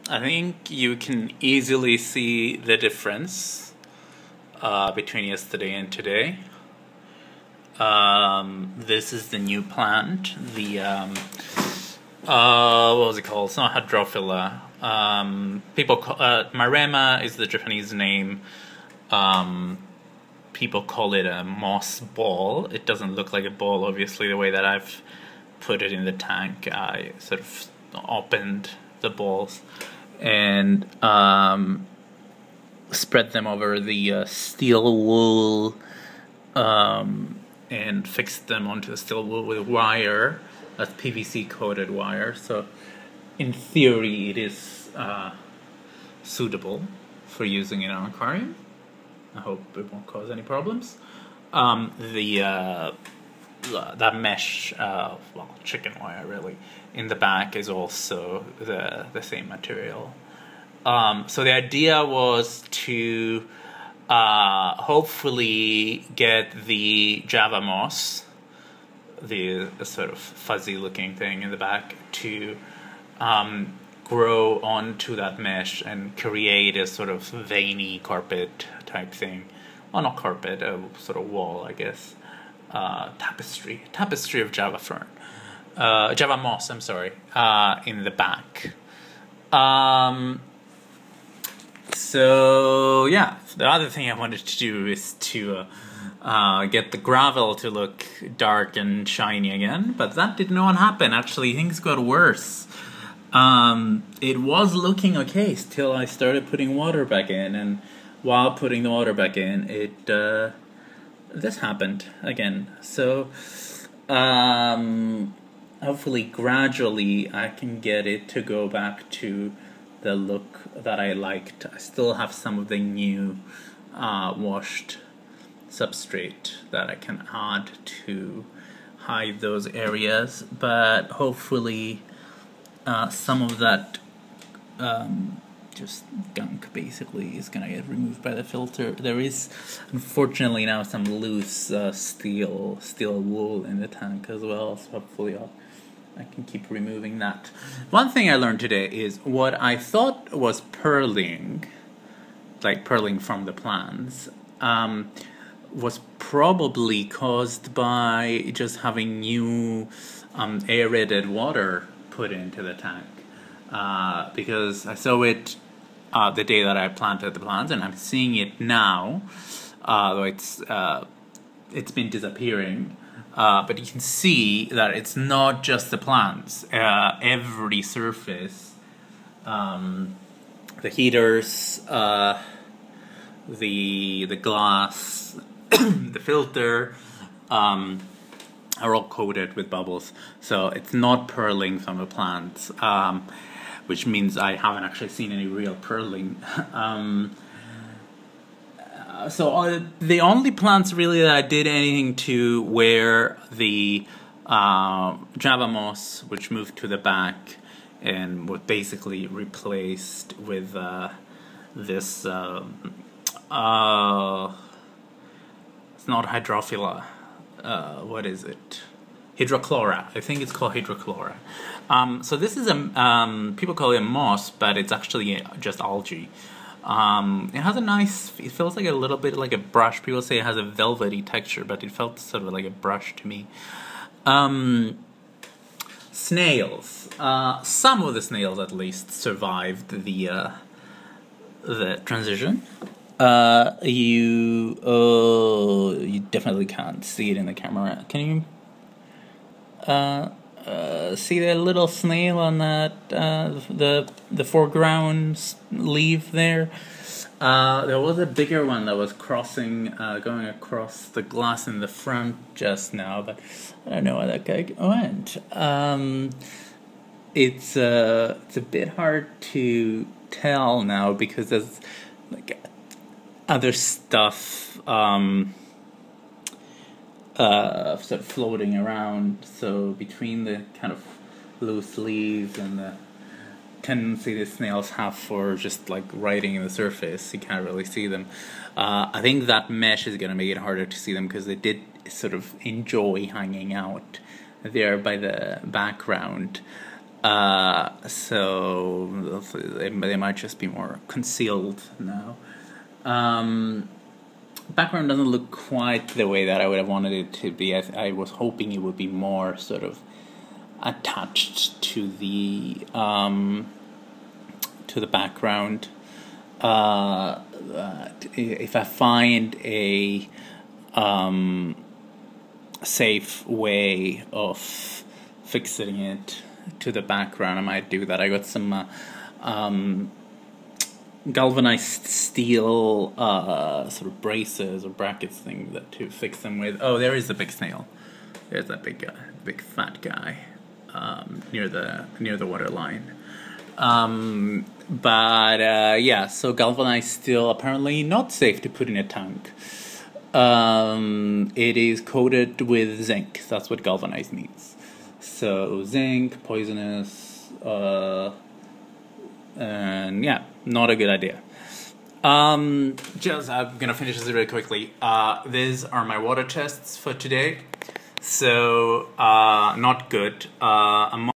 I think you can easily see the difference between yesterday and today. This is the new plant. The what was it called? It's not Hydrophila. People call Marema is the Japanese name. People call it a moss ball. It doesn't look like a ball, obviously, the way that I've put it in the tank. I sort of opened the balls and spread them over the steel wool and fixed them onto the steel wool with wire. That's PVC coated wire. So in theory it is suitable for using in an aquarium. I hope it won't cause any problems. That mesh, chicken wire really, in the back is also the same material. So the idea was to hopefully get the Java moss, the sort of fuzzy looking thing in the back, to grow onto that mesh and create a sort of veiny carpet type thing. Well, not carpet, a sort of wall, I guess. Tapestry of Java fern. Java moss, I'm sorry, in the back. So yeah, the other thing I wanted to do is to get the gravel to look dark and shiny again, but that did not happen. Actually, things got worse. It was looking okay till I started putting water back in, and while putting the water back in, this happened again. So hopefully gradually I can get it to go back to the look that I liked. I still have some of the new washed substrate that I can add to hide those areas, but hopefully some of that just gunk basically is gonna get removed by the filter. There is unfortunately now some loose steel wool in the tank as well, so hopefully I can keep removing that. One thing I learned today is what I thought was purling, like purling from the plants, was probably caused by just having new aerated water put into the tank. Because I saw it the day that I planted the plants, and I'm seeing it now, though it's been disappearing. But you can see that it's not just the plants. Every surface, the heaters, the glass, the filter, are all coated with bubbles. So it's not purling from the plants, which means I haven't actually seen any real purling. So the only plants really that I did anything to were the Java moss, which moved to the back and was basically replaced with this. It's not Hydrophila. What is it? Hydrochlora. I think it's called Hydrochlora. So this is people call it moss, but it's actually just algae. It has a nice, it feels like a little bit like a brush. People say it has a velvety texture, but it felt sort of like a brush to me. Snails. Some of the snails at least survived the transition. You definitely can't see it in the camera. Can you see the little snail on that the foreground leaf there? There was a bigger one that was crossing, going across the glass in the front just now, but I don't know where that guy went. It's a bit hard to tell now because there's like other stuff sort of floating around. So between the kind of loose leaves and the tendency the snails have for just like riding in the surface, you can't really see them. I think that mesh is going to make it harder to see them because they did sort of enjoy hanging out there by the background. So they might just be more concealed now. Background doesn't look quite the way that I would have wanted it to be. I was hoping it would be more sort of attached to the background. If I find a safe way of fixing it to the background, I might do that. I got some galvanized steel sort of braces or brackets thing to fix them with. Oh, there is a big snail. There's that big guy, big fat guy near the water line. But yeah, so galvanized steel apparently not safe to put in a tank. It is coated with zinc. That's what galvanized means. So zinc, poisonous, and yeah, not a good idea. I'm gonna finish this really quickly. These are my water tests for today. So not good.